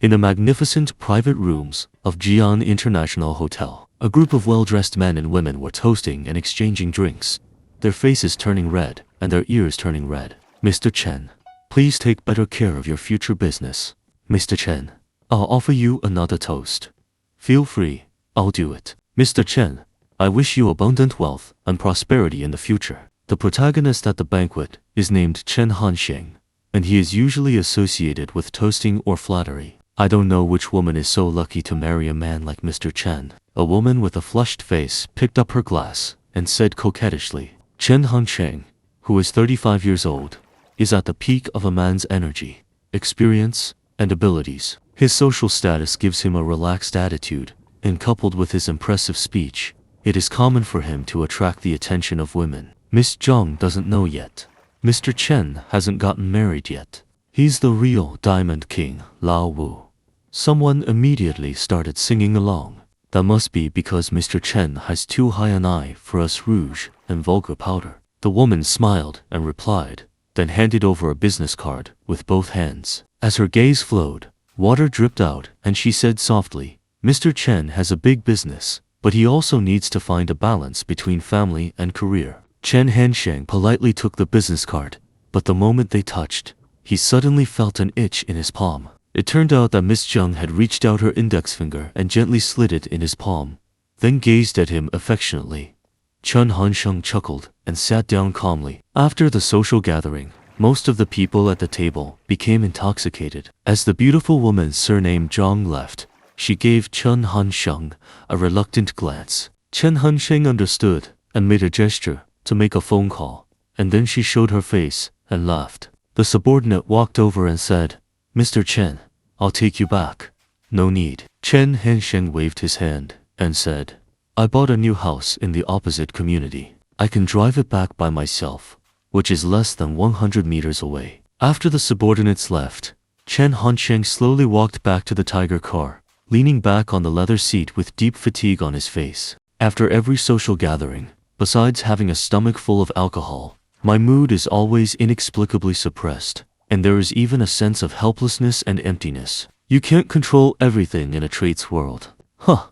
In the magnificent private rooms of Jian International Hotel, a group of well-dressed men and women were toasting and exchanging drinks, their faces turning red and their ears turning red. Mr. Chen, please take better care of your future business. Mr. Chen, I'll offer you another toast. Feel free, I'll do it. Mr. Chen, I wish you abundant wealth and prosperity in the future. The protagonist at the banquet is named Chen Hansheng, and he is usually associated with toasting or flattery. I don't know which woman is so lucky to marry a man like Mr. Chen. A woman with a flushed face picked up her glass and said coquettishly, Chen Hansheng, who is 35 years old, is at the peak of a man's energy, experience, and abilities. His social status gives him a relaxed attitude, and coupled with his impressive speech, it is common for him to attract the attention of women. Miss Zhang doesn't know yet. Mr. Chen hasn't gotten married yet. He's the real Diamond King, Lao Wu. Someone immediately started singing along. That must be because Mr. Chen has too high an eye for us rouge and vulgar powder. The woman smiled and replied, then handed over a business card with both hands. As her gaze flowed, water dripped out and she said softly, Mr. Chen has a big business, but he also needs to find a balance between family and career. Chen Hansheng politely took the business card, but the moment they touched, he suddenly felt an itch in his palm. It turned out that Miss Zhang had reached out her index finger and gently slid it in his palm, then gazed at him affectionately. Chen Hansheng chuckled and sat down calmly. After the social gathering, most of the people at the table became intoxicated. As the beautiful woman surnamed Zhang left, she gave Chen Hansheng a reluctant glance. Chen Hansheng understood and made a gesture to make a phone call, and then she showed her face and laughed. The subordinate walked over and said, Mr. Chen, I'll take you back. No need. Chen Hansheng waved his hand and said, I bought a new house in the opposite community. I can drive it back by myself, which is less than 100 meters away. After the subordinates left, Chen Hansheng slowly walked back to the Tiger car, leaning back on the leather seat with deep fatigue on his face. After every social gathering, besides having a stomach full of alcohol, my mood is always inexplicably suppressed, and there is even a sense of helplessness and emptiness. You can't control everything in a trade's world. Huh.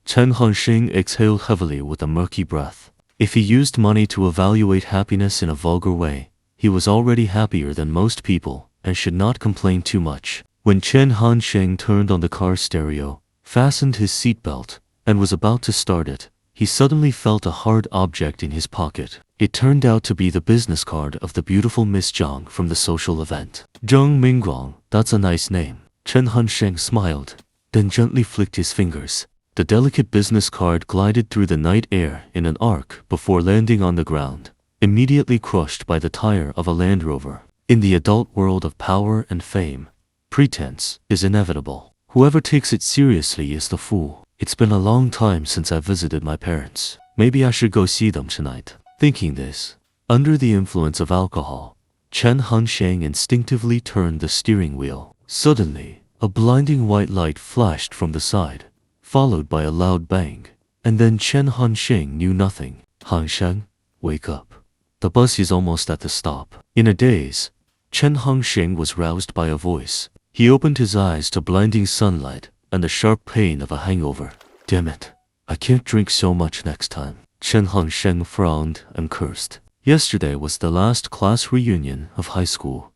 Chen Hansheng exhaled heavily with a murky breath. If he used money to evaluate happiness in a vulgar way, he was already happier than most people and should not complain too much. When Chen Hansheng turned on the car stereo, fastened his seatbelt, and was about to start it, he suddenly felt a hard object in his pocket. It turned out to be the business card of the beautiful Miss Zhang from the social event. Zhang Mingguang, that's a nice name. Chen Hansheng smiled, then gently flicked his fingers. The delicate business card glided through the night air in an arc before landing on the ground, immediately crushed by the tire of a Land Rover. In the adult world of power and fame, pretense is inevitable. Whoever takes it seriously is the fool. It's been a long time since I visited my parents. Maybe I should go see them tonight. Thinking this, under the influence of alcohol, Chen Hansheng instinctively turned the steering wheel. Suddenly, a blinding white light flashed from the side, followed by a loud bang, and then Chen Hansheng knew nothing. Hansheng, wake up. The bus is almost at the stop. In a daze, Chen Hansheng was roused by a voice. He opened his eyes to blinding sunlight and the sharp pain of a hangover. Damn it, I can't drink so much next time. Chen Hansheng frowned and cursed. Yesterday was the last class reunion of high school.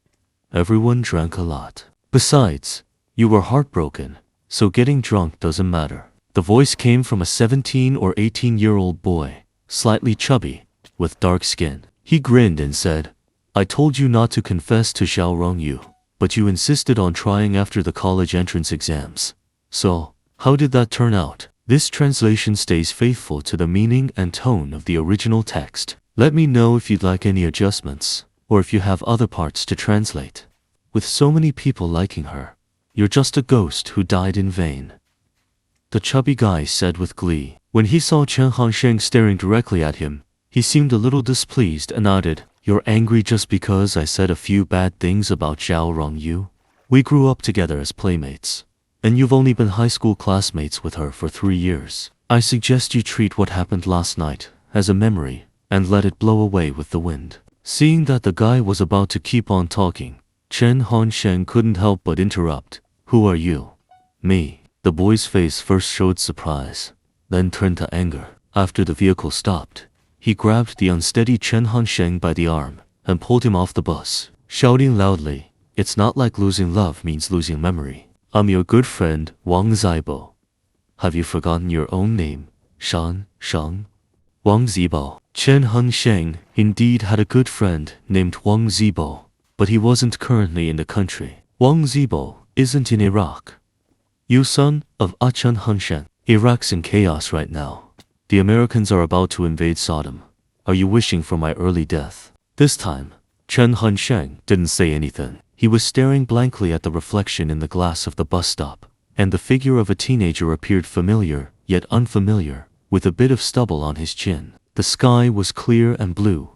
Everyone drank a lot. Besides, you were heartbroken, so getting drunk doesn't matter. The voice came from a 17 or 18-year-old boy, slightly chubby, with dark skin. He grinned and said, I told you not to confess to Xiao Rongyu, but you insisted on trying after the college entrance exams. So, how did that turn out? This translation stays faithful to the meaning and tone of the original text. Let me know if you'd like any adjustments, or if you have other parts to translate. With so many people liking her, you're just a ghost who died in vain. The chubby guy said with glee. When he saw Chen Hansheng staring directly at him, he seemed a little displeased and added, You're angry just because I said a few bad things about Xiao Rongyu? We grew up together as playmates, and you've only been high school classmates with her for 3 years. I suggest you treat what happened last night as a memory and let it blow away with the wind. Seeing that the guy was about to keep on talking, Chen Hansheng couldn't help but interrupt. Who are you? Me. The boy's face first showed surprise, then turned to anger. After the vehicle stopped, he grabbed the unsteady Chen Hansheng by the arm and pulled him off the bus, shouting loudly, "It's not like losing love means losing memory. I'm your good friend, Wang Zibo. Have you forgotten your own name, Shan Shang?" Wang Zibo. Chen Hansheng indeed had a good friend named Wang Zibo, but he wasn't currently in the country. Wang Zibo isn't in Iraq. You son of Chen Hansheng. Iraq's in chaos right now. The Americans are about to invade Sodom. Are you wishing for my early death? This time, Chen Hansheng didn't say anything. He was staring blankly at the reflection in the glass of the bus stop, and the figure of a teenager appeared familiar, yet unfamiliar, with a bit of stubble on his chin. The sky was clear and blue,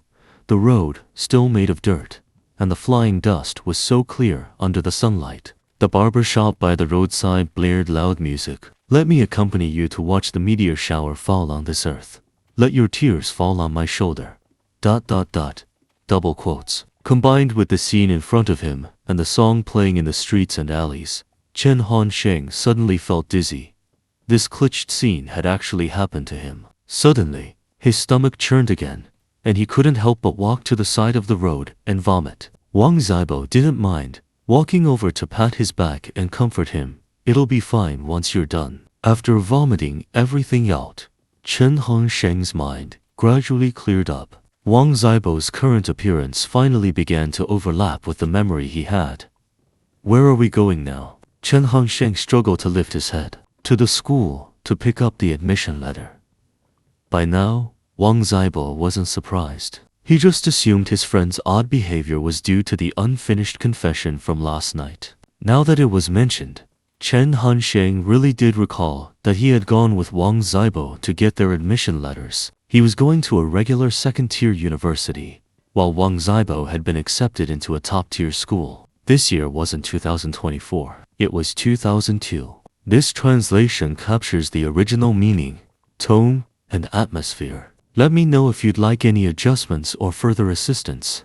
the road still made of dirt, and the flying dust was so clear under the sunlight. The barber shop by the roadside blared loud music. Let me accompany you to watch the meteor shower fall on this earth. Let your tears fall on my shoulder. ... Double quotes. Combined with the scene in front of him and the song playing in the streets and alleys, Chen Hansheng suddenly felt dizzy. This glitched scene had actually happened to him. Suddenly, his stomach churned again, and he couldn't help but walk to the side of the road and vomit. Wang Zibo didn't mind, walking over to pat his back and comfort him. It'll be fine once you're done. After vomiting everything out, Chen Hansheng's mind gradually cleared up. Wang Zibo's current appearance finally began to overlap with the memory he had. Where are we going now? Chen Hansheng struggled to lift his head. To the school, to pick up the admission letter. By now, Wang Zibo wasn't surprised. He just assumed his friend's odd behavior was due to the unfinished confession from last night. Now that it was mentioned, Chen Hansheng really did recall that he had gone with Wang Zibo to get their admission letters. He was going to a regular second-tier university, while Wang Zibo had been accepted into a top-tier school. This year wasn't 2024, it was 2002. This translation captures the original meaning, tone, and atmosphere. Let me know if you'd like any adjustments or further assistance.